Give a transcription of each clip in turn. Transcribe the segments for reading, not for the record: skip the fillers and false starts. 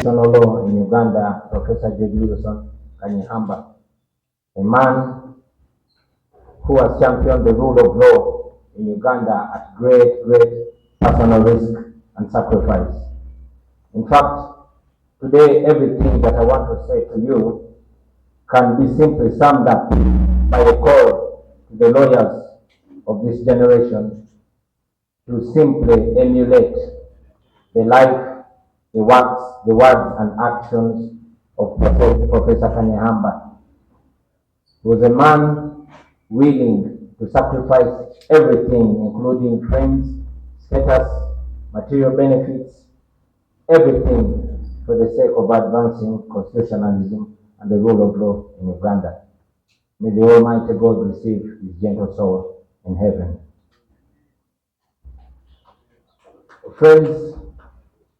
Law in Uganda, Professor Kanya, a man who has championed the rule of law in Uganda at great personal risk and sacrifice. In fact, today everything that I want to say to you can be simply summed up by a call to the lawyers of this generation to simply emulate the life, the words and actions of Professor Kanya. He was a man willing to sacrifice everything, including friends, status, material benefits, everything for the sake of advancing constitutionalism and the rule of law in Uganda. May the Almighty God receive his gentle soul in heaven. Friends,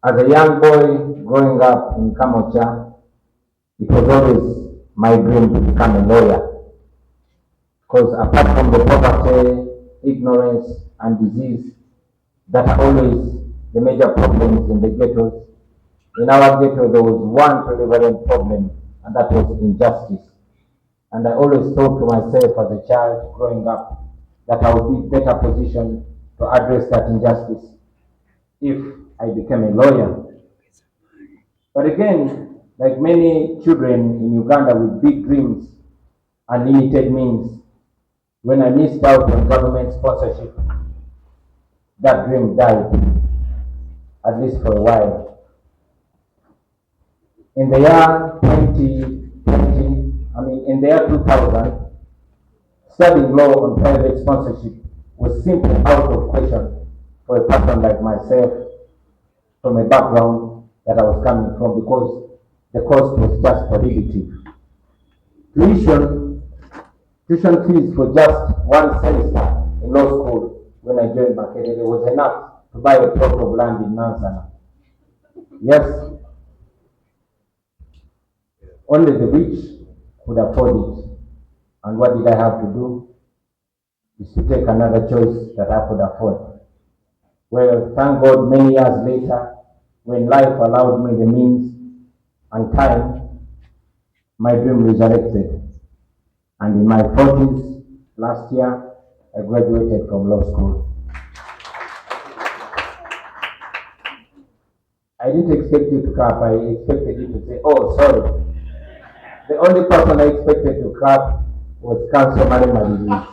as a young boy growing up in Kamocha, it was always my dream to become a lawyer. Because apart from the poverty, ignorance, and disease that are always the major problems in the ghettos, in our ghetto there was one prevalent problem, and that was injustice. And I always thought to myself as a child growing up that I would be better positioned to address that injustice if I became a lawyer. But again, like many children in Uganda with big dreams and limited means, when I missed out on government sponsorship, that dream died, at least for a while. In the year 2000, studying law on private sponsorship was simply out of question for a person like myself from a background that I was coming from, because the cost was just prohibitive. Tuition fees for just one semester in law school when I joined Makerere was enough to buy a plot of land in Nansana. Yes, only the rich could afford it. And what did I have to do? Is to take another choice that I could afford. Well, thank God, many years later, when life allowed me the means and time, my dream resurrected. And in my 40s, last year, I graduated from law school. I didn't expect you to clap. I expected you to say, oh, sorry. The only person I expected to clap was Council Male Mabirizi.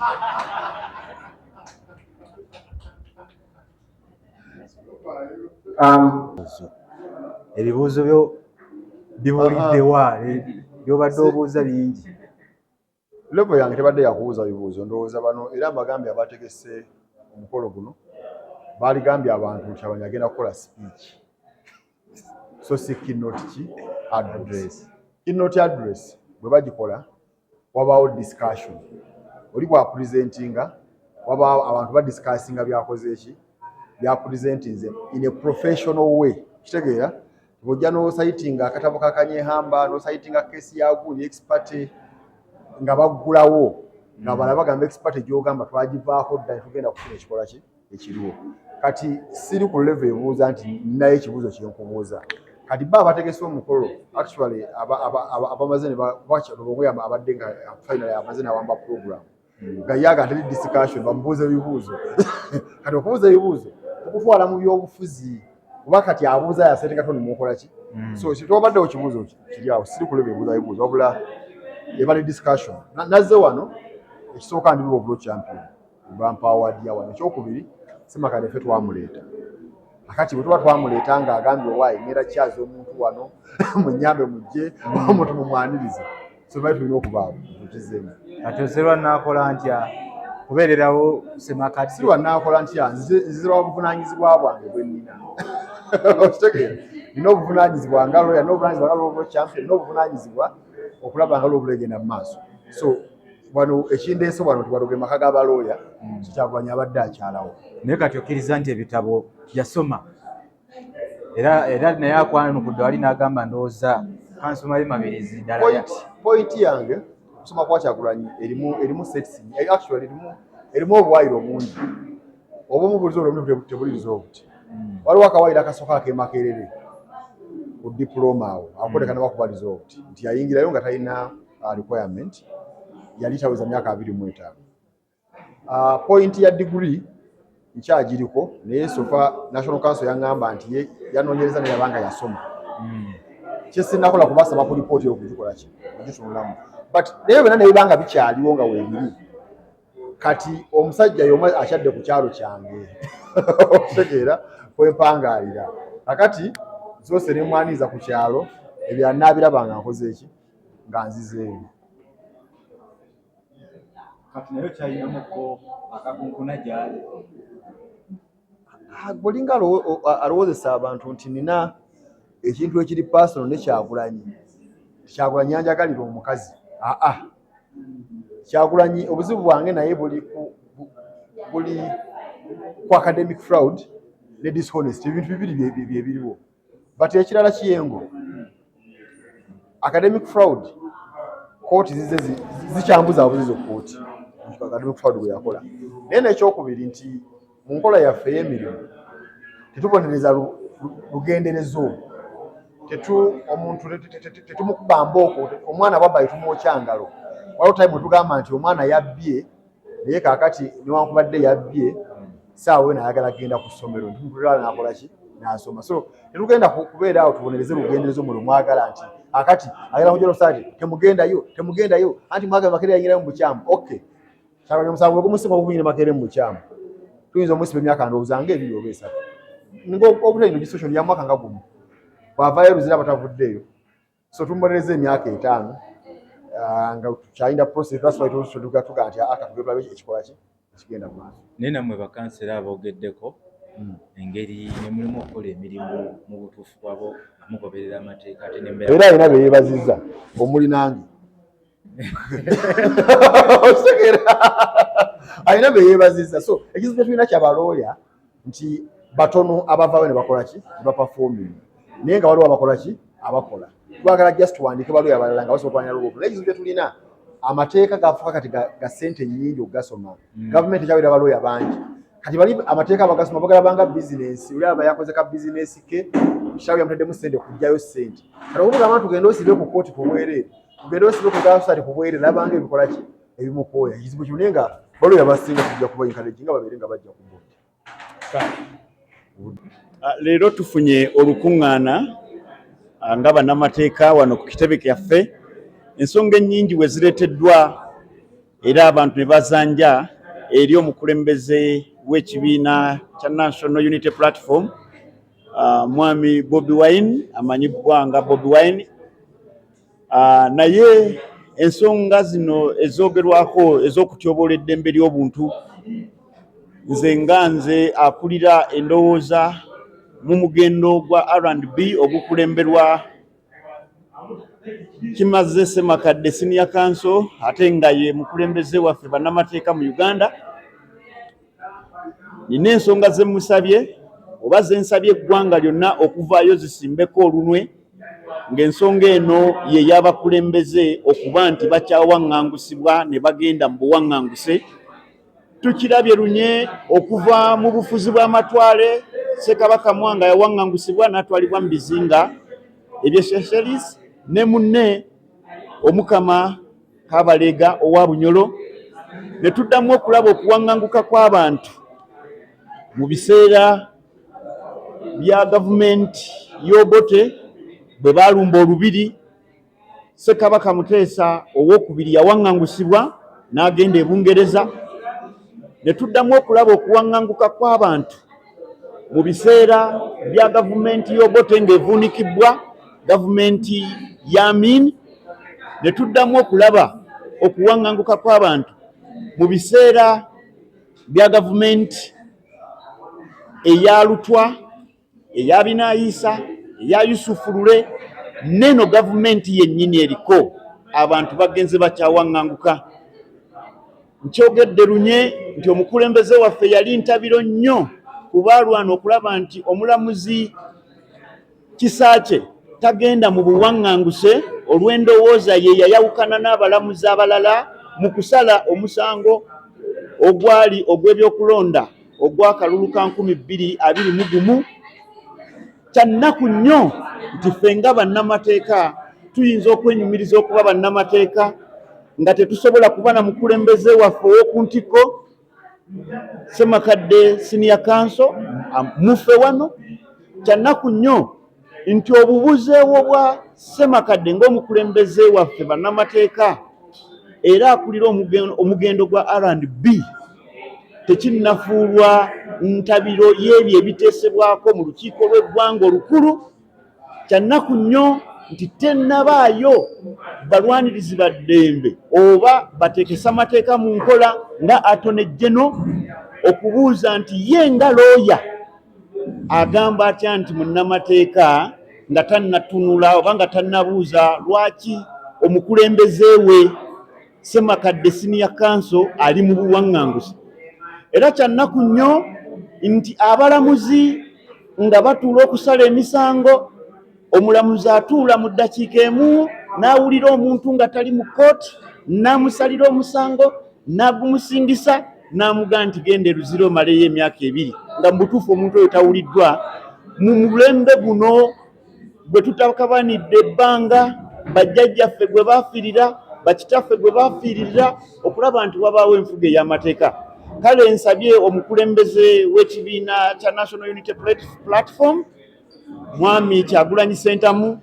Ebibuuzo byo bibuliddewa byobadde obuuza bingi. Level yange tebadde yakubuuza bibuuzo, ndowooza bano era abagambye abategese omukolo guno baaligambye abantu nti abanya agenda kukola speech. So si keynote ki address. Keynote address bwe bagikola wabaawo discussion. Oli bwa presentinga wabaawo abantu badiscussinga byakoze eki byapresentinze in a professional way. Kitegeera bw'ojja n'osaitinga akatabo ka Kanyehamba, n'osaitinga kesi ya Gundi expert nga baggulawo nga balaba gamba expert gy'ogamba twagivaako dda tugenda kufuna ekikola ki ekiriwo. Kati siri ku level ebuuza nti naye ekibuuzo kyenkubuuza. Kati ba abategese omukolo actually abamaze ne bakyabolongoya abadde nga final amaze n'awamba program nga yaga teri discussion bamubuuza ebibuuzo. Kati okubuuza ebibuuzo okutwala mu by'obufuzi kuba kati abuuza yaseetenga toni mukola ki. So kitwabadde ekibuuzo kiri awo siri ku level ebuuza ebibuuzo wabula ebali discussion. Nazze wano ekisooka ndi World Champion bampa award ya wano. Ekyokubiri Semakale ffe twamuleeta. Akati bwe tuba twamuleeta nga agambye owaayi ngera kyaza omuntu wano munyambe mujje omuntu mumwanirize. So bali tulina okubaawo tukizeemu. Kati ozerwa naakola ntya kubeererawo Semakati? Sirwa naakola ntya nzizirwa obuvunaanyizibwa bwange bwe nnina. Okitegeera nina obuvunaanyizibwa nga lawyer, n'obuvunaanyizibwa nga World Champion, n'obuvunaanyizibwa okulaba nga lwobula egenda mu maaso. So wano ekindeese wano tiwaluge maka g'abalooya Kyagulanyi abadde akyalawo. Naye kati okkiriza nti ebitabo yasoma era naye akwanukudde wali n'agamba ndowooza Council Male Mabirizi ddala yati. Point yange okusoma kwa Kyagulanyi erimu sets, actually erimu erimu obwayiro bungi obumu bulizo olwomu tebulizo obuti waliwo akawayiro akasooka akemakerere ku diploma awo akolekana bakubaliza obuti nti yayingirayo nga talina requirement yali taweza myaka 25 point ya degree nkyagiriko naye sofa National Council yaŋŋamba nti yanoonyereza naye yabanga yasoma kyesinakola kubasaba ku lipooti okugikola ki ogitunulamu but naye byonna ne bibanga bikyaliwo nga weebiri kati omusajja y'omu akyadde ku kyalo kyange okutegeera kwempangaalira kakati zose ne mwaniiza ku kyalo ebyo annaabiraba nga nkoze eki nga nzizeeyo kati nayo kyayinamuko akakunkuna gyali bolinga alowoozesa abantu nti nina ekintu ekiri personal ne Kyagulanyi anjagalira omukazi Kyagulanyi obuzibu bwange naye buli ku academic fraud ne dishonest ebintu bibiri byebiriwo but ekirala kiyengo academic fraud kooti zikyambuza buzizo kooti academic fraud bwe yakola naye nekyokubiri nti mu nkola yaffe y'emirimu tetubonereza lugenderezo omuntu tetumukuba mbooko omwana bwabba tumwokya ngalo waliwo time wetugamba nti omwana yabbye naye kaakati newankubadde yabbye saawe nayagala kgenda ku ssomero ntutulala nakola ki nasoma so tetugenda kubeera awo tubonereze lugenderezo muno mwagala nti akati agenda kujja lusati temugendayo anti mwagala Makerere yayingirayo mu bukyamu okay Kyagulanyi omusango ogumusiba obuyina Makerere mu bukyamu tuyinza omusiba emyaka ndowooza nga 2 oba 3 nga obutali registration ya mwaka nga gumu bwavaayo luzira batavuddeyo so tumubonereza emyaka 5 nga tukyayinda process that's why tuga nti akatugerabe ekikola ki ekigenda mu maaso naye nammwe bakansera aboogeddeko engeri ne mulimu okukola emirimu mu butuufu bwabo mugoberera amateeka ate n'embeera era alina be yeebazizza omuli nange alina be yeebazizza so ekizibu tulina kyabalooya nti batono abavaayo ne bakola ki ne baperforming naye nga waliwo abakola ki abakola twagala just tuwandiike balooya abalala nga basobola okulwanya lwobwo naye ekizibu tulina amateeka gafuuka kati ga ssente nnyingi okugasoma gavumenti ekyawera balooya bangi kati bali amateeka abagasoma bagalabanga bizinesi oli aba yakoze ka bizinesi ke kitaawe yamuteddemu ssente kujjayo ssente kati okugamba tugende osibe ku kooti ku bwereere tugende osibe ku gasali ku bwereere nabanga ebikola ki ebimukooya ekizibu kino naye nga balooya basinga tujja kuba encourage nga babeere nga bajja ku booti leero tufunye olukuŋŋaana nga bannamateeka wano ku kitebe kyaffe ensonga ennyingi we zireeteddwa era abantu ne bazanja eri omukulembeze w'ekibiina kya National Unity Platform mwami Bobi Wine amanyibwa nga Bobi Wine naye ensonga zino ezoogerwako ez'okutyoboola eddembe ly'obuntu nze akulira endowooza mu mugendo gwa R&B ogukulemberwa Kimaze Ssemakadde Senior Council ate nga ye mukulembeze waffe bannamateeka mu Uganda. Nina ensonga ze musabye oba ze nsabye eggwanga lyonna okuvaayo zisimbeko olunwe ng'ensonga eno ye y'abakulembeze okuba nti bakyawaŋŋangusibwa ne bagenda mu buwaŋŋanguse. Tukirabye lunye okuva mu bufuzi bw'amatwale Ssekabaka Mwanga yawaŋŋangusibwa n'atwalibwa mu bizinga eby'Seychelles ne munne Omukama Kabalega owa Bunyolo ne tuddamu okulaba okuwaŋŋanguka kw'abantu mu biseera bya gavumenti y'Obote bwe baalumba olubiri. Ssekabaka Muteesa owookubiri yawaŋŋangusibwa n'agenda e Bungereza. Ne tuddamu okulaba okuwaŋŋanguka kw'abantu mu biseera bya gavumenti y'Obote ng'evuunikibwa gavumenti ya Amin. Ne tuddamu okulaba okuwaŋŋanguka kw'abantu mu biseera bya gavumenti eya Lutwa, eya Binayisa, eya Yusufu Lule, neno gavumenti yennyini eriko abantu bagenze bakyawaŋŋanguka. Nkyogedde lunye nti omukulembeze waffe yali ntabiro nnyo ku baalwana okulaba nti omulamuzi Kisakye tagenda mu buwaŋŋanguse olw'endowooza ye yayawukana n'abalamuzi abalala mu kusala omusango ogwali ogw'ebyokulonda ogw'akalulu ka 2021 kyannaku nnyo nti ffe nga bannamateeka tuyinza okwenyumiriza okuba bannamateeka nga tetusobola kuba na mukulembeze waffe ow'oku ntikko Ssemakadde Senior Council muffe wano. Kyannaku nnyo nti obubuzeewo bwa Ssemakadde ng'omukulembeze waffe bannamateeka era akulira omugendo gwa R&B tekinnafuulwa ntabiro y'ebyo ebiteesebwako mu lukiiko lw'eggwanga olukulu. Kyannaku nnyo nti tennabaayo balwanirizi ba ddembe oba bateekesa amateeka mu nkola nga Attorney General okubuuza nti ye nga looya agamba atya nti munnamateeka nga tannatunula oba nga tannabuuza lwaki omukulembeze we Ssemakadde Senior Council ali mu buwaŋŋanguzi. Era kyannaku nnyo nti abalamuzi nga batuula okusala emisango, omulamuzi atuula mu ddakiika emu n'awulira omuntu nga tali mu kkooti n'amusalira omusango n'agumusingisa n'amugaa nti genda eruzira omaleyo emyaka 2 nga mu butuufu omuntu oyo tawuliddwa. Mu mulembe guno gwe tutakabanidde ebbanga bajjajjaffe gwe baafiirira, bakitaffe gwe baafiiririra okulaba nti wabaawo enfuga ey'amateeka. Kale nsabye omukulembeze w'ekibiina kya National Unity Platform Mwami Kyagulanyi Ssentamu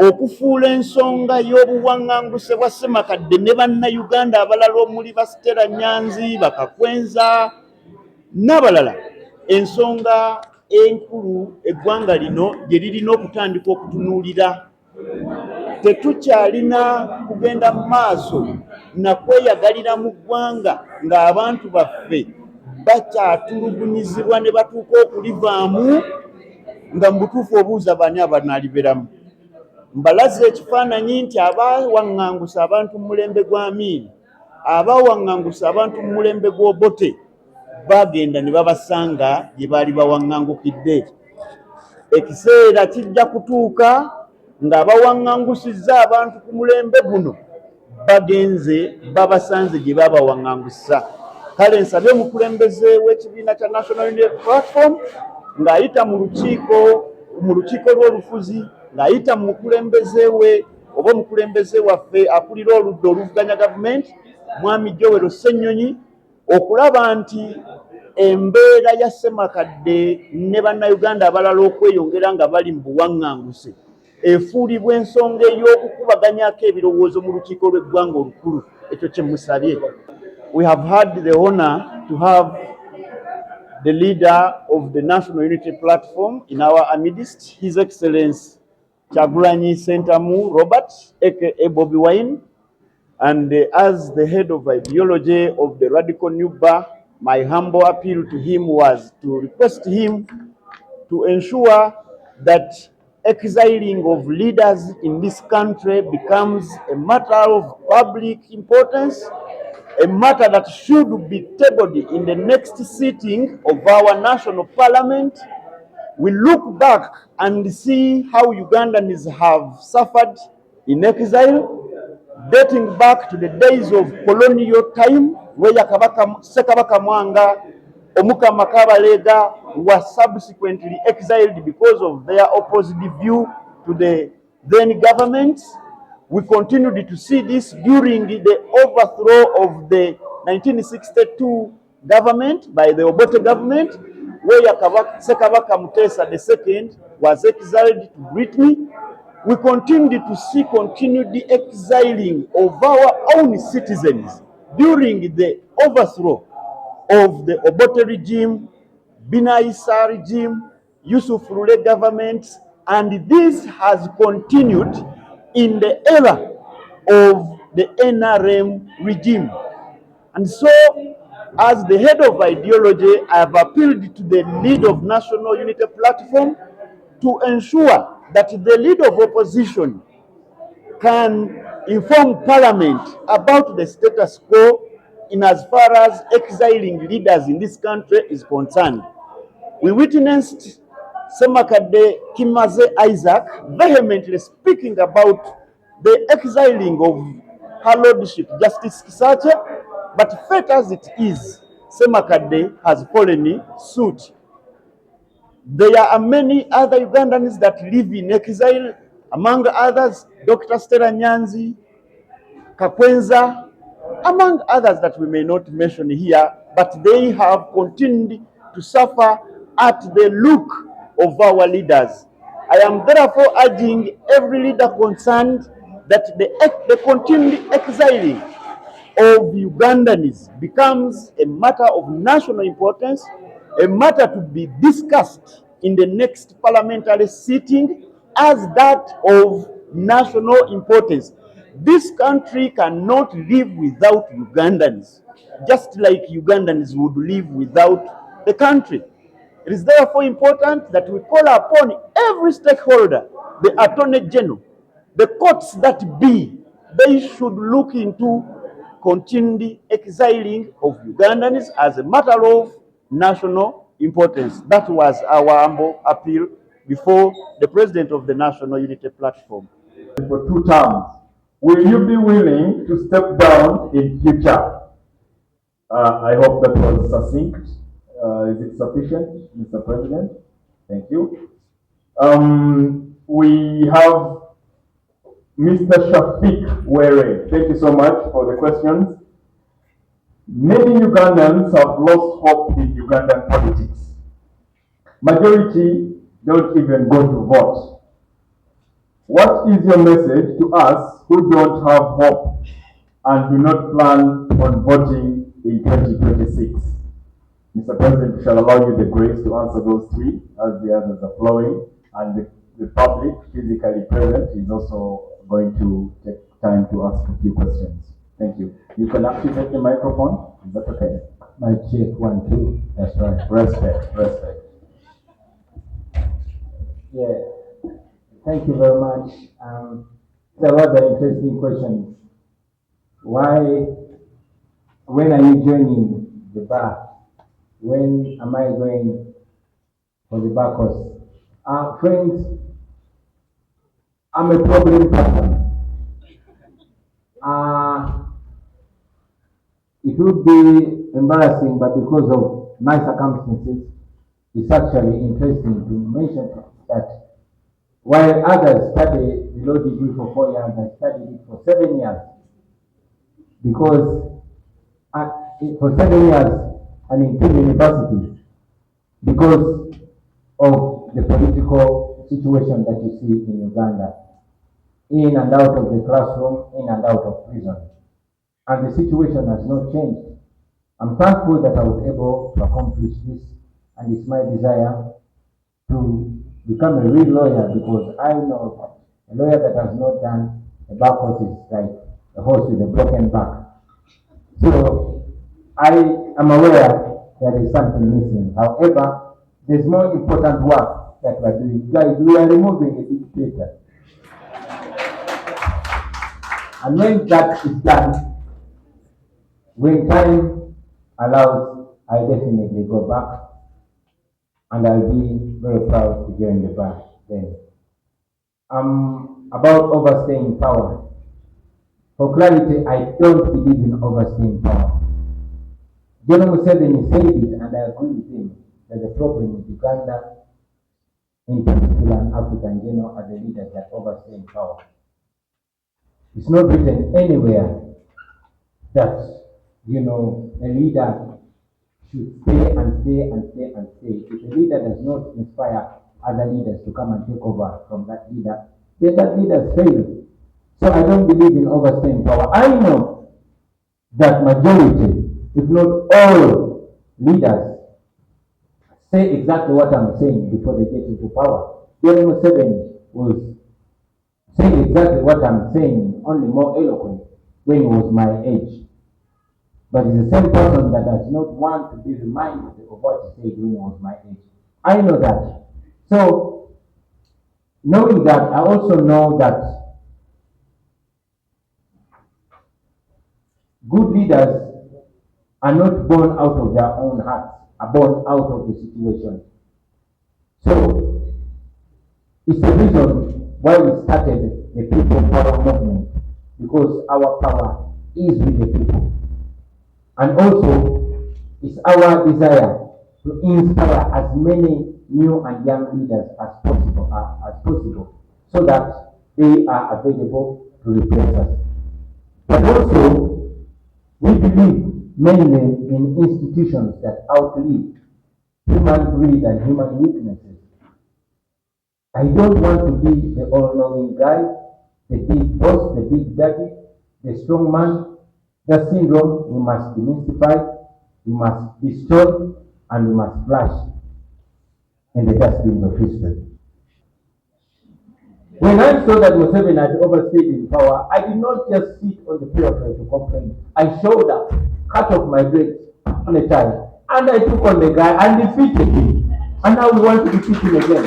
okufuula ensonga y'obuwaŋŋanguse bwa Ssemakadde ne bannayuganda abalala omuli Basitera Nyanzi, Bakakwenza n'abalala ensonga enkulu eggwanga lino gye lirina okutandika okutunuulira. Tetukyalina kugenda mu maaso na kweyagalira mu ggwanga ng'abantu baffe bakyatulugunyizibwa ne batuuka okulivaamu nga mu butuufu obuuza bani abanaaliberamu. Mbalaze ekifaananyi nti abawaŋŋangusa abantu mu mulembe gwa Amin, abawaŋŋangusa abantu mu mulembe gw'Obote bagenda ne babasanga gye baali bawaŋŋangukidde. Ekiseera kijja kutuuka ng'abawaŋŋangusizza abantu ku mulembe guno bagenze babasanze gye babawaŋŋangusa. Kale nsabye omukulembeze w'ekibiina kya National Unity Platform ng'ayita mu lukiiko lw'olufuzi, ng'ayita mu mukulembeze we oba omukulembeze waffe akulira oludda oluvuganya gavumenti Mwami Joel Ssennyonyi okulaba nti embeera ya Ssemakadde ne bannayuganda abalala okweyongera nga bali mu buwaŋŋanguse efuulibwa ensonga ey'okukubaganyako ebirowoozo mu lukiiko lw'eggwanga olukulu. Ekyo kye musabye. We have had the honor to have the leader of the National Unity Platform in our midst, His Excellency Kyagulanyi Ssentamu Robert, aka Bobi Wine, and as the head of ideology of the Radical Nuba, my humble appeal to him was to request him to ensure that exiling of leaders in this country becomes a matter of public importance, a matter that should be tabled in the next sitting of our national parliament. We look back and see how Ugandans have suffered in exile, dating back to the days of colonial time, where Ssekabaka Mwanga, Omukama Kabalega were subsequently exiled because of their opposite view to the then government. We continued to see this during the overthrow of the 1962 government by the Obote government, where Ssekabaka Mutesa II was exiled to Britain. We continued to see continued exiling of our own citizens during the overthrow of the Obote regime, Bina Issa regime, Yusuf Lule government, and this has continued in the era of the NRM regime. And so, as the head of ideology, I have appealed to the lead of National Unity Platform to ensure that the lead of opposition can inform Parliament about the status quo in as far as exiling leaders in this country is concerned. We witnessed Ssemakadde Kimaze Isaac vehemently speaking about the exiling of her Lordship Justice Kisache, But fate as it is, Semakadde has fallen suit. There are many other Ugandans that live in exile, among others, Dr. Stella Nyanzi, Kakwenza, among others that we may not mention here, but they have continued to suffer at the look of our leaders. I am therefore urging every leader concerned that the continued exiling of Ugandans becomes a matter of national importance, a matter to be discussed in the next parliamentary sitting as that of national importance. This country cannot live without Ugandans, just like Ugandans would live without the country. It is therefore important that we call upon every stakeholder, the Attorney General, the courts that be, they should look into continued exiling of Ugandans as a matter of national importance. That was our humble appeal before the President of the National Unity Platform. For 2 terms, will you be willing to step down in future? I hope that was succinct. Is it sufficient, Mr. President? Thank you. We have Mr. Shafiq Were. Thank you so much for the questions. Many Ugandans have lost hope in Ugandan politics. Majority don't even go to vote. What is your message to us who don't have hope and do not plan on voting in 2026? Mr. President, we shall allow you the grace to answer those 3 as the others are flowing, and the public physically present is also going to take time to ask a few questions. Thank you. You can activate the microphone. Is that okay? My check 1, 2. That's right. Respect. Yeah. Thank you very much. There were the interesting questions. Why? When are you joining the bar? When am I going for the bar course? Friends, I'm a problem person. It would be embarrassing, but because of my circumstances, it's actually interesting to mention that while others study the law degree for 4 years, I studied it for 7 years. Because for 7 years, I'm in 2 universities, because of the political situation that you see in Uganda, in and out of the classroom, in and out of prison. And the situation has not changed. I'm thankful that I was able to accomplish this, and it's my desire to become a real lawyer, because I know that a lawyer that has not done a back horse is like a horse with a broken back. So I am aware there is something missing. However, there's more important work that we are doing. Guys, we are removing a dictator. And when that is done, when time allows, I definitely go back, and I'll be very proud to join the bar then. About overstaying power. For clarity, I don't believe in overstaying power. General Museveni said it, and I agree with him, that the problem with Uganda, in particular, and Africa in general, are the leaders that overstay power. It's not written anywhere that, a leader should stay and stay and stay and stay. If a leader does not inspire other leaders to come and take over from that leader, then that leader fails. So I don't believe in overstaying power. I know that majority, if not all leaders, say exactly what I'm saying before they get into power. General Museveni was saying exactly what I'm saying, only more eloquent, when he was my age. But it's the same person that does not want to be reminded of what he said when he was my age. I know that. So, knowing that, I also know that good leaders are not born out of their own hearts, are born out of the situation. So, it's the reason why we started the People Power Movement, because our power is with the people. And also, it's our desire to inspire as many new and young leaders as possible, so that they are available to replace us. But also, we believe mainly in institutions that outlive human greed and human weaknesses. I don't want to be the all-knowing guy, the big boss, the big daddy, the strong man. That syndrome we must demystify, we must destroy, and we must flush in the dustbins of history. When I saw that Museveni had overstayed in power, I did not just sit on the periphery to complain. I showed up, cut off my braids on a time, and I took on the guy and defeated him. And now we want to defeat him again.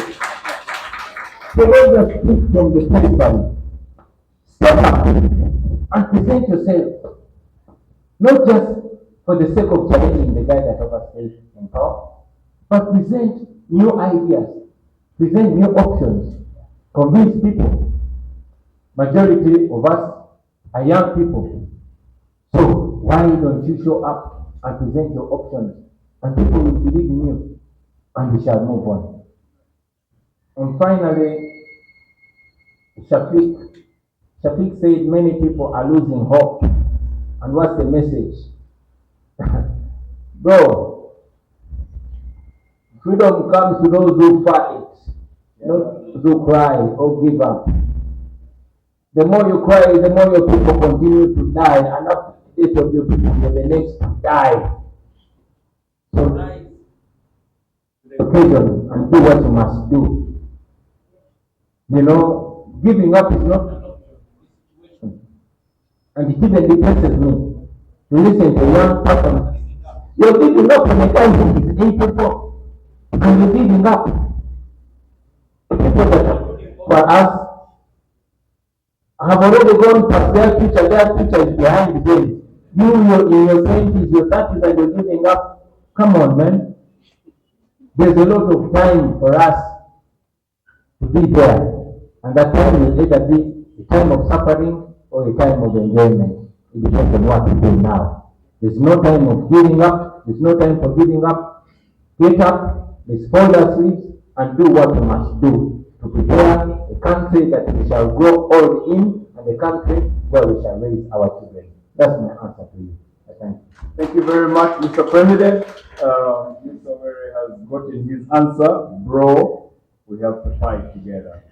So don't just speak from the periphery. Step up and present yourself, not just for the sake of challenging the guy that overstayed in power, but present new ideas, present new options, convince people. Majority of us are young people. So why don't you show up and present your options, and people will believe in you, and we shall move on. And finally, Shafiq said many people are losing hope. And what's the message? Bro, freedom comes to those who fight, not those who cry or give up. The more you cry, the more your people continue to die, and after the death of your people, you're the next to die. So rise to the occasion and do what you must do. You know, giving up is not an option. And it even depresses me to listen to a young person. You're giving up on a guy who is 84, and you're giving up. The people that for us have already gone past their future is behind them. You're in your 20s, your 30s, and you're giving up. Come on, man. There's a lot of time for us to be there. And that time will either be a time of suffering or a time of enjoyment. It depends on what we do now. There's no time of giving up. There's no time for giving up. Get up, let's fold our sleeves, and do what we must do to prepare a country that we shall grow old in, and a country where we shall raise our children. That's my answer to you. Thank you. Thank you very much, Mr. President. Mr. Were has gotten his answer. Bro, we have to fight together.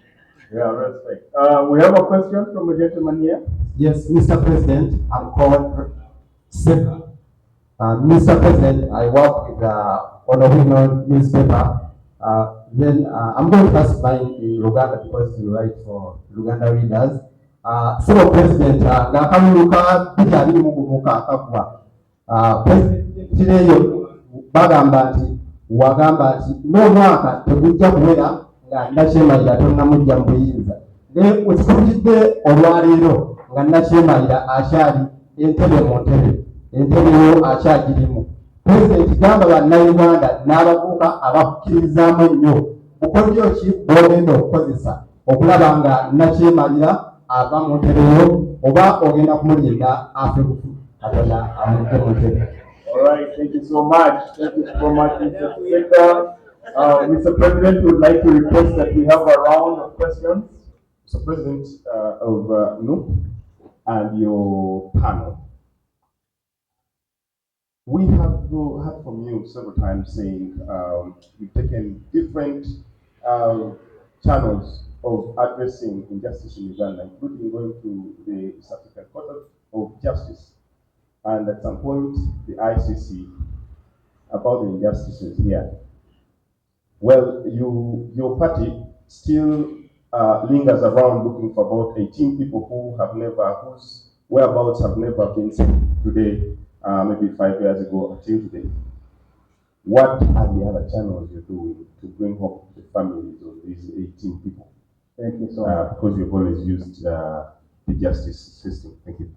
Yeah, respect. We have a question from a gentleman here. Yes, Mr. President, I'm called Seba. Mr. President, I work with on a women newspaper. Then I'm going to ask mine in Luganda because you write for Luganda readers. So, President, Nakamuka, Pitali Mukumuka, Kakwa. President, today, Bagambati, Wagambati, no mwaka, Tukuja Kuera, Nashemalira, Tonamujja Mbuyinza. Ne usikujide olwaleero nga Nashemalira akyali entebe mu ntebe. Entebe yo akyagirimu. Pulezidenti gamba bannayuganda n'abavubuka abakkiririzaamu ennyo bukodyo ki bw'ogenda okukozesa okulaba nga Nakyemalira ava mu ntebe yo, oba ogenda kumulinda afe kufu Katonda amutte mu ntebe. All right, thank you so much. Thank you so much, Mr. Speaker. Mr. President, we would like to request that we have a round of questions. Mr. President of NUP and your panel. We have heard from you several times saying you've taken different channels of addressing injustice in Uganda, including going to the South African Court of Justice, and at some point the ICC about the injustices here. Well, your party still lingers around looking for about 18 people whose whereabouts have never been seen today, maybe 5 years ago until today. What are the other channels you're doing to bring hope to the families of these 18 people? Thank you so much. Because you've always used the justice system. Thank you.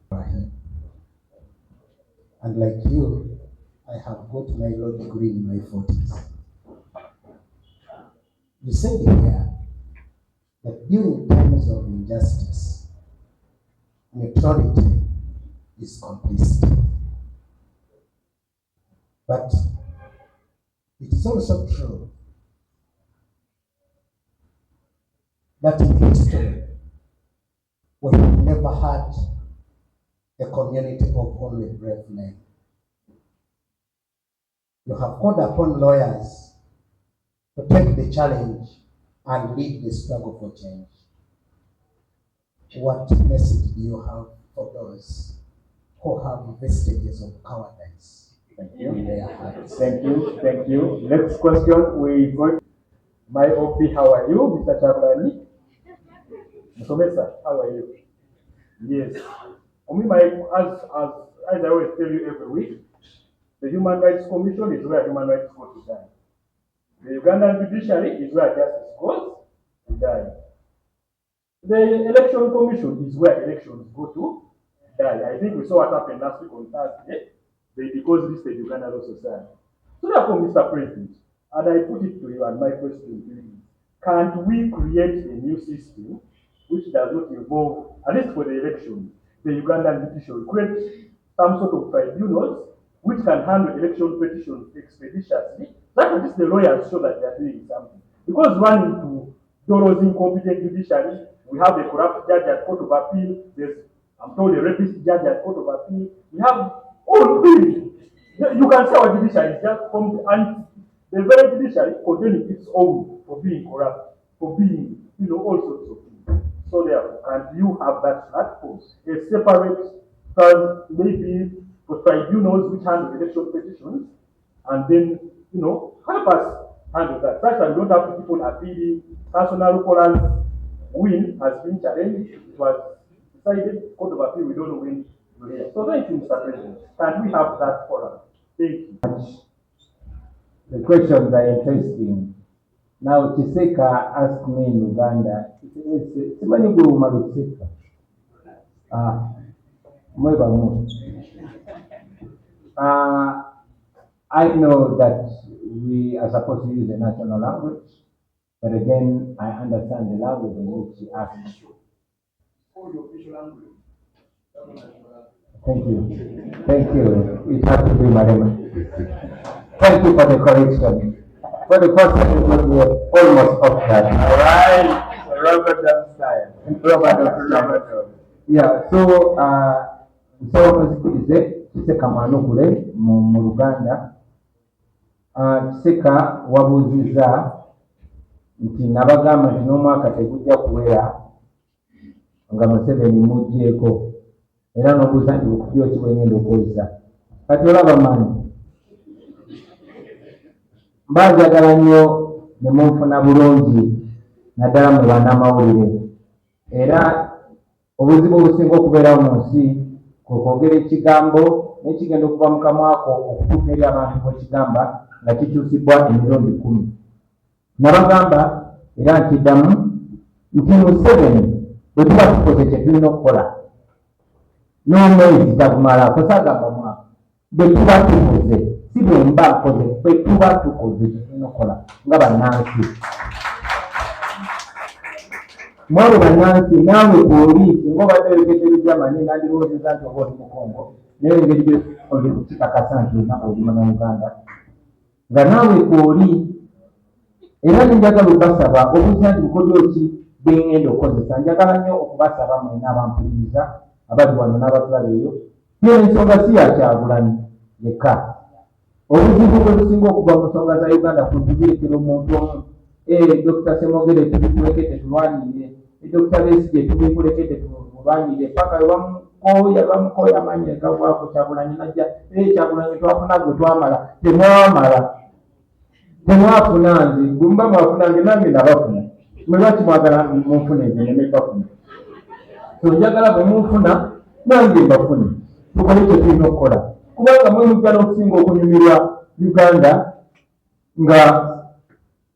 And like you, I have got my law degree in my 40s. You said here that during times of injustice, neutrality is complicity. But it is also true that in history we have never had a community of only brave men. You have called upon lawyers to take the challenge and lead the struggle for change. What message do you have for those who have vestiges of cowardice in their hearts? Thank you. Thank you. Next question, we go. My OP, how are you, Mr. Chabrani? Mr. How are you? Yes. As I always tell you every week, the Human Rights Commission is where human rights go to die. The Ugandan judiciary is where justice goes to die. The Election Commission is where elections go to die. I think we saw what happened last week on Thursday. They listed Uganda Law Society. So therefore, Mr. President, and I put it to you, and my question to you is, can't we create a new system which does not involve, at least for the election, the Ugandan judiciary, create some sort of tribunals which can handle election petitions expeditiously, that at least the lawyers show that they are doing something. Because running to Doro's incompetent judiciary, we have a corrupt judge at Court of Appeal, there's, I'm told, a rapist judge at Court of Appeal, we have all these. You can say our judiciary is just from the very judiciary containing its own for being corrupt, for being, all sorts of things. So therefore, can you have that platform, a separate, maybe for tribunals which handle election petitions, and then, help us handle that. Such that we don't have people appealing, personal callers win has been challenged. It was decided, Court of Appeal, we don't win. So thank you, Mr. President. Can we have that forum? Thank you. The questions are interesting. Now, Chiseka asked me in Uganda, Simani Guru Marusika. I know that we are supposed to use the national language, but again, I understand the language in which she asked. Thank you. Thank you. It has to be Madam. Thank you for the correction. For the first time, it was almost off that. All right. Robert style. Yeah, so Kiseka Manukule mu Luganda. Kiseka wabuziza nti nabagamba nti n'omwaka tegujja kuwera nga Museveni muggyeko era n'obuuza nti bukubyo ki bwengenda okozesa kati olaba manyi mbanjagala nnyo ne munfuna bulungi naddala mu bannamawulire era obuzibu obusinga okubeerawo mu nsi kwogera ekigambo n'ekigenda okuva mu kamwako okutuuka eri abantu bwekigamba nga kikyusibwa emirundi 10. Nabagamba era nkiddamu nti Museveni bwe tuba tukoze kye tulina okukola n'omwezi tagumala kusagamba mwaka bwe tuba tukoze si bwe mba nkoze bwe tuba tukoze kye tulina okukola nga bannansi mwabo bannansi naawe kwoli singa obadde oyogedde Lujamani nandirowoozeza nti oba oli Mukongo naye engeri gye oli kukikakasa nti olina olima na Uganda nga naawe kwoli era njagala okubasaba obuuza nti bukodyo ki bwengenda okukozesa njagala nnyo okubasaba mwena abampuliriza abali wano n'abatulaba eyo naye ensonga si ya Kyagulanyi yekka obuzibu bwe businga okuva mu nsonga za Uganda kuzirekera omuntu omu Dr. Semogere tubikulekedde tulwanirire Dr. Besigye tubikulekedde tulwanirire paka bamukoya amanyi agavaako Kyagulanyi najja Kyagulanyi twafuna gwe twamala temwafuna nze gumba mwafuna nge nange nabafuna mwebaki mwagala munfuna nze nemebafuna so njagala bwe munfuna nange mbafune tukole kye tulina okukola kubanga mwe mujja n'okusinga okunyumirwa Uganda nga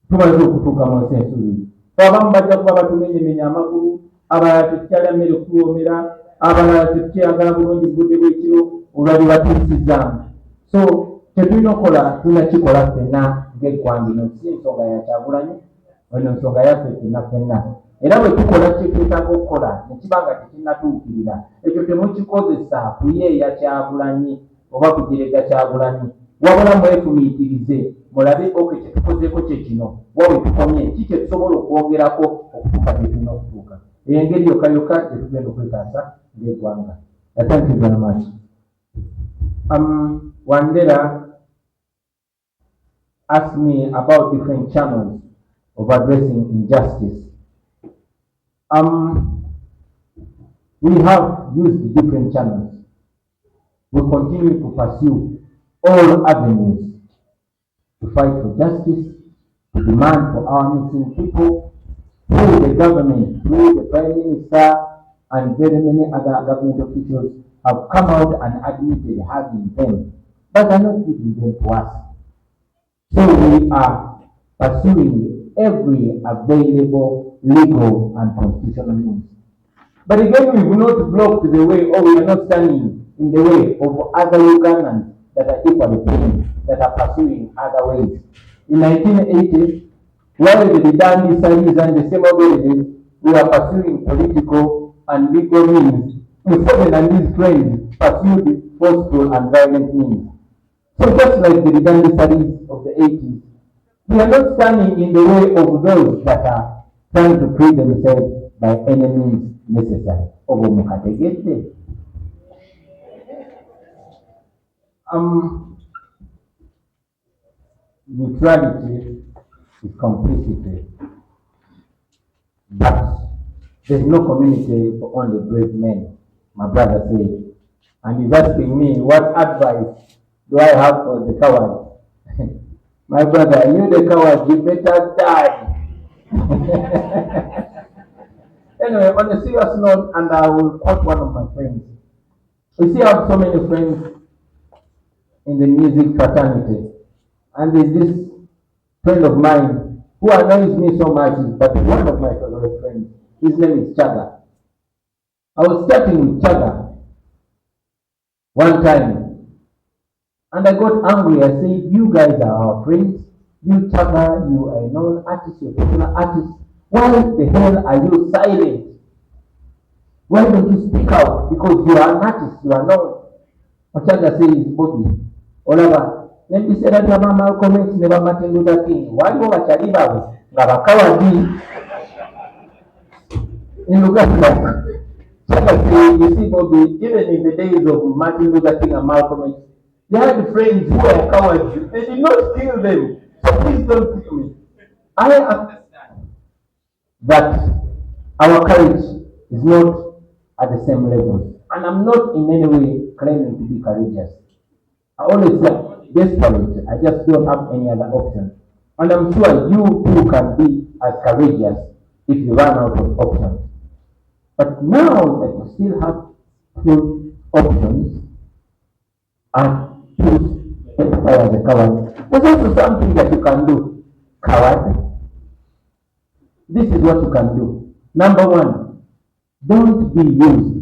tumaze okutuuka mu nsi ensuubizi abamu bajja kuba batumenyemenya amagulu abalala tetukyalya mmere okutuwoomera abalala tetukyayagala bulungi budde bw'ekiro olwali batuusizaamu so tetulina okukola tulina kikola ffenna ng'eggwanga ino si ensonga ya Kyagulanyi eno ensonga yaffe ffenna era bwe tukola kye twetaaga okukola ne kiba nga tekinnatuukirira ekyo temukikozesa kuyeeya Kyagulanyi oba kujerega Kyagulanyi wabula mwefumiitirize mulabe oke kyetukozeeko kye kino wawe tukomye ki kyetusobola okwongerako okutuuka gye tulina okutuuka. Eyo engeri yokka gyetugenda okwetaasa ng'eggwanga. Thank you very much. Wandera asked me about different channels of addressing injustice. We have used different channels. We continue to pursue all avenues to fight for justice, to demand for our missing people, through the government, through the Prime Minister, and very many other government officials have come out and admitted having them, but are not giving them to us. So we are pursuing every available legal and constitutional means. But again, we will not block the way, or we are not standing in the way of other Ugandans that are equally paying, that are pursuing other ways. In 1980, while the Dandi Salis and the same authorities we are pursuing political and legal means, Museveni and his friends pursued forceful and violent means. So just like the Dandi Salis of the 80s, we are not standing in the way of those that are trying to free themselves by any means necessary. Neutrality is complicity, but there's no community for only brave men, my brother said. And he's asking me, what advice do I have for the cowards? My brother, you the cowards, you better die. Anyway, on a serious note, and I will quote one of my friends. You see, I have so many friends in the music fraternity. And there's this friend of mine who annoys me so much, but one of my favorite friends. His name is Chaga. I was chatting with Chaga one time, and I got angry. I said, you guys are our friends. You Chaga, you are a known artist, you're a popular artist. Why the hell are you silent? Why don't you speak out? Because you are an artist, you are known. Chaga says, Bobi, Olava, nebisera bya Malcolm X ne ba Martin Luther King waliwo bakyali baabwe nga bakawadi in Uganda. You see, Bobi, even in the days of Martin Luther King and Malcolm X, they had friends who were cowards. They did not kill them. So please don't kill me. I understand that our courage is not at the same level. And I'm not in any way claiming to be courageous. I always say, desperate. I just don't have any other option. And I'm sure you too can be as courageous if you run out of options. But now that you still have few options and choose fire as a coward, there's also something that you can do. Coward. This is what you can do. Number one, don't be used.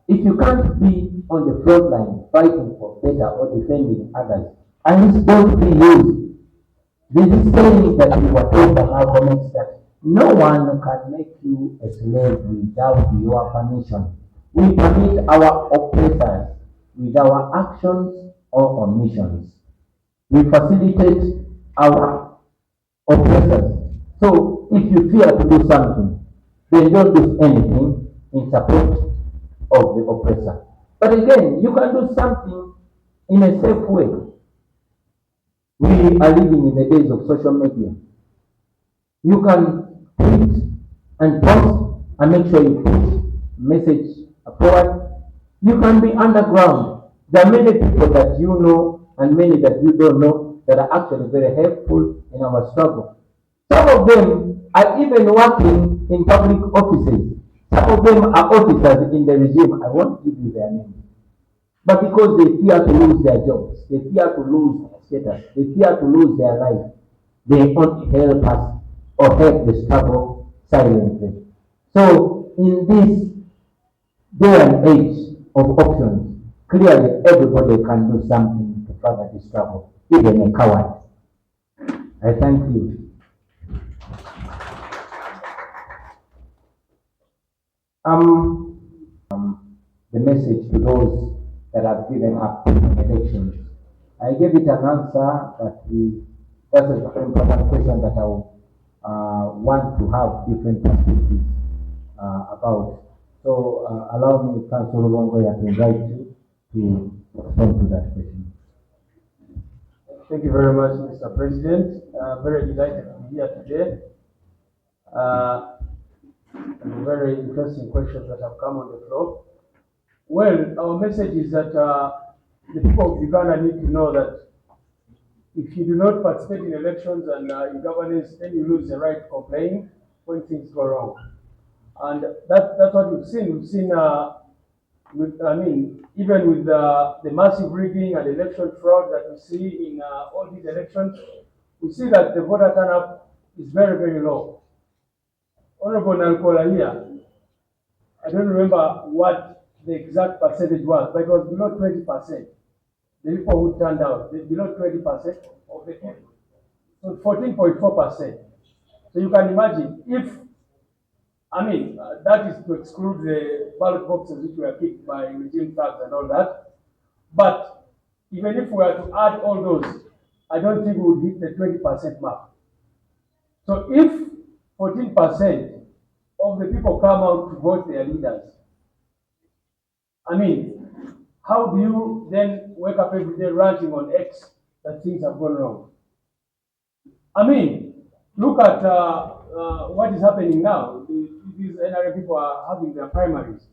If you can't be on the front line fighting for better or defending others, at least don't be used. This is saying that we were told by our comments that no one can make you a slave without your permission. We permit our oppressors with our actions or omissions. We facilitate our oppressors. So if you fear to do something, then don't do anything in support of the oppressor. But again, you can do something in a safe way. We are living in the days of social media. You can tweet and post and make sure you push message forward. You can be underground. There are many people that you know and many that you don't know that are actually very helpful in our struggle. Some of them are even working in public offices. Some of them are officers in the regime. I won't give you their names. But because they fear to lose their jobs, they fear to lose their status, they fear to lose their life, they only help us or help the struggle silently. So in this day and age of options, clearly everybody can do something to further the struggle, even a coward. I thank you. The message to those that have given up in elections. I gave it an answer, but that's a very important question that I would want to have different perspectives about. So allow me, Councillor Longoya, to invite you to respond to that question. Thank you very much, Mr. President. Very delighted to be here today. Very interesting questions that have come on the floor. Well, our message is that the people of Uganda need to know that if you do not participate in elections and in governance, then you lose the right to complain when things go wrong. And that's what we've seen. We've seen, even with the massive rigging and election fraud that we see in all these elections, we see that the voter turnout is very, very low. Honorable Nankola here, I don't remember what the exact percentage was, but it was below 20%. The people who turned out, below 20% of the people. So 14.4%. So you can imagine if, that is to exclude the ballot boxes which were picked by regime thugs and all that. But even if we were to add all those, I don't think we would hit the 20% mark. So if 14% of the people come out to vote their leaders, how do you then wake up every day ranting on X that things have gone wrong? Look at what is happening now. These NRA people are having their primaries.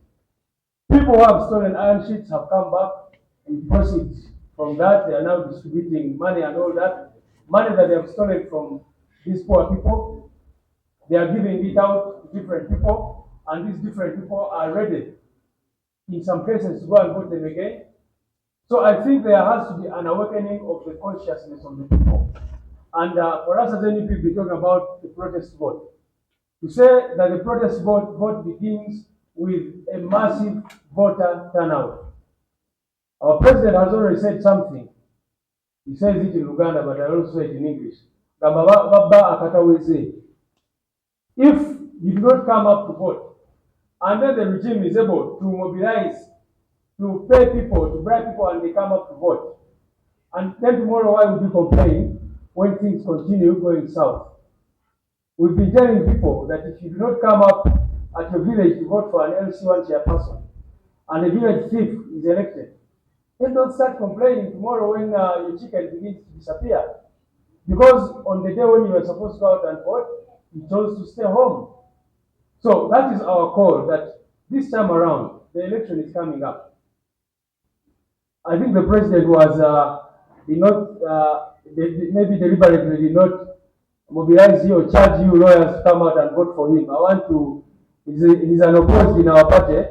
People who have stolen iron sheets have come back and proceeds from that. They are now distributing money and all that. Money that they have stolen from these poor people, they are giving it out to different people, and these different people are ready, in some cases, to go and vote them again. So I think there has to be an awakening of the consciousness of the people. And for us as NEP, we're talking about the protest vote. To say that the protest vote begins with a massive voter turnout. Our president has already said something. He says it in Uganda, but I also say it in English. If you do not come up to vote, and then the regime is able to mobilize, to pay people, to bribe people, and they come up to vote, and then tomorrow why would you complain when things continue going south? We've been telling people that if you do not come up at your village to vote for an LC1 chairperson, and the village chief is elected, then don't start complaining tomorrow when your chicken begins to disappear. Because on the day when you were supposed to go out and vote, you chose to stay home. So that is our call, that this time around, the election is coming up. I think the president maybe deliberately did not mobilize you or charge you lawyers to come out and vote for him. He's an opposed in our party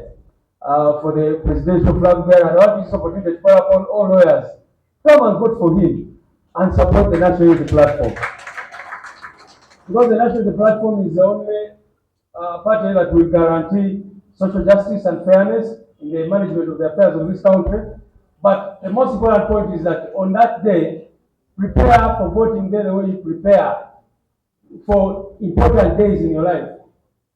for the presidential flag bearer, and I want this opportunity to call upon all lawyers, come and vote for him and support the National Unity Platform. Because the National Unity Platform is the only party that will guarantee social justice and fairness in the management of the affairs of this country. But the most important point is that on that day, prepare for voting day the way you prepare for important days in your life.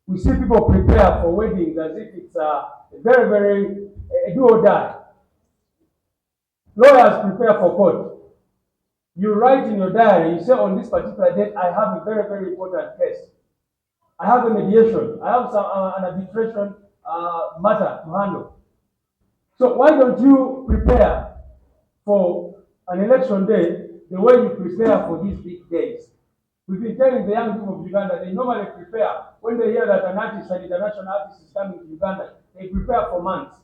We see people prepare for weddings as if it's a very, very do or die. Lawyers prepare for court. You write in your diary, you say on this particular date, I have a very, very important case. I have a mediation. I have an arbitration matter to handle. So why don't you prepare for an election day the way you prepare for these big days? We've been telling the young people of Uganda, they normally prepare. When they hear that an artist, an international artist is coming to Uganda, they prepare for months.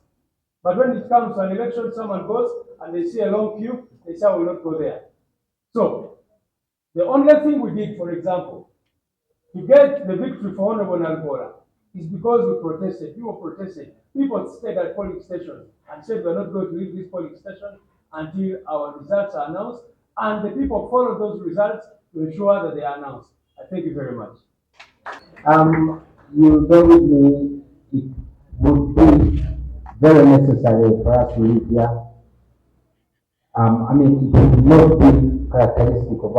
But when it comes to an election, someone goes and they see a long queue, they say, I will not go there. So, the only thing we did, for example, to get the victory for Honorable Nalgora is because we protested. People protested. People stayed at polling stations and said we're not going to leave this polling station until our results are announced. And the people followed those results to ensure that they are announced. I thank you very much. You bear with me, it would be very necessary for us to live here. It would not be characteristic of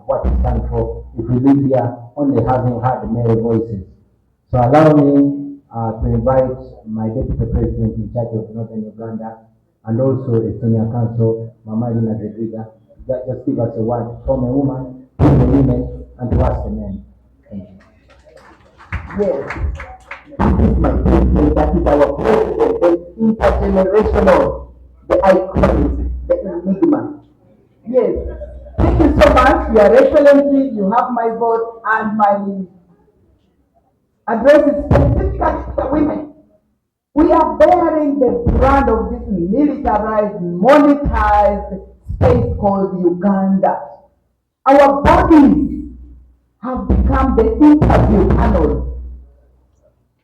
what we stand for if we live here only having heard male voices. So allow me to invite my Deputy President in charge of Northern Uganda, and also a senior counsel, Mama Lina Zedriga. Just give us a word from a woman to the women and to us the men. Thank you. Yes, this is my statement. That is our president, the intergenerational, the iconic, the enigma. Yes, thank you so much, Your Excellency. You have my vote, and my address is specifically to the women. We are bearing the brand of this militarized, monetized space called Uganda. Our bodies have become the interview panel.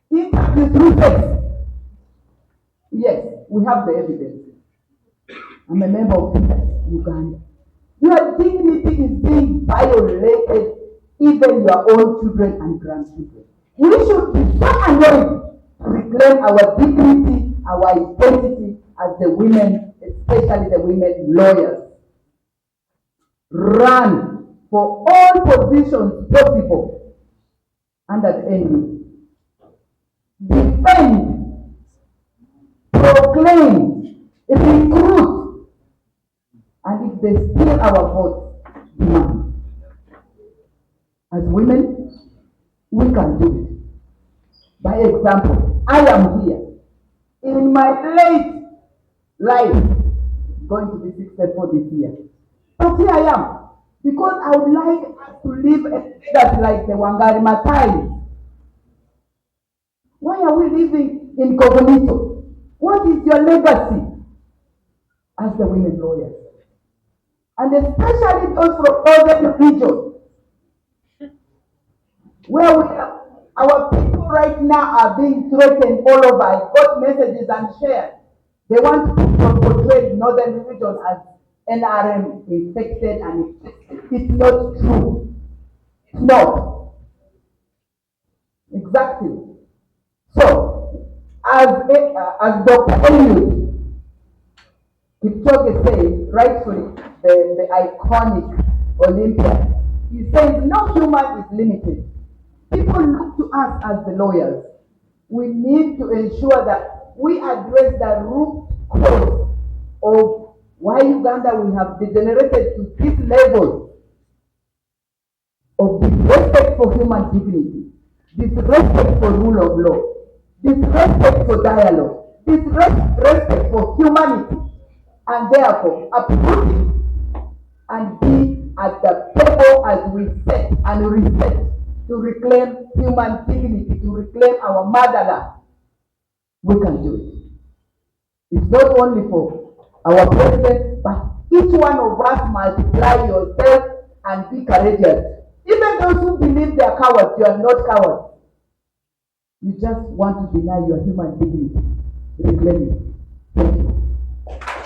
Interview through sex. Yes, we have the evidence. I'm a member of Uganda. Your dignity is being violated, even your own children and grandchildren. We should be so annoyed to reclaim our dignity, our identity as the women, especially the women lawyers. Run for all positions possible under the NU. Defend, proclaim, recruit, and if they steal our votes, demand. As women, we can do it. By example, I am here. In my late life, going to be 64 this year. But here I am. Because I would like us to live that like the Wangari Maathai. Why are we living incognito? What is your legacy as the women lawyers? And especially those from other regions, where our people right now are being threatened all over. I got messages and shared. They want to portray northern region as NRM infected and infected. It's not true. It's not. Exactly. So, as Dr. Eliud Kipchoge says, rightfully, the iconic Olympian, he says no human is limited. People look to us as the lawyers. We need to ensure that we address the root cause of why Uganda we have degenerated to this level of disrespect for human dignity, disrespect for rule of law, disrespect for dialogue, disrespect for humanity, and therefore uprooting and be at the table as we set and reset to reclaim human dignity, to reclaim our motherland. We can do it. It's not only for our president, but each one of us multiply yourself and be courageous. Even those who believe they are cowards, you are not cowards. You just want to deny your human dignity. Reclaim it. Thank you.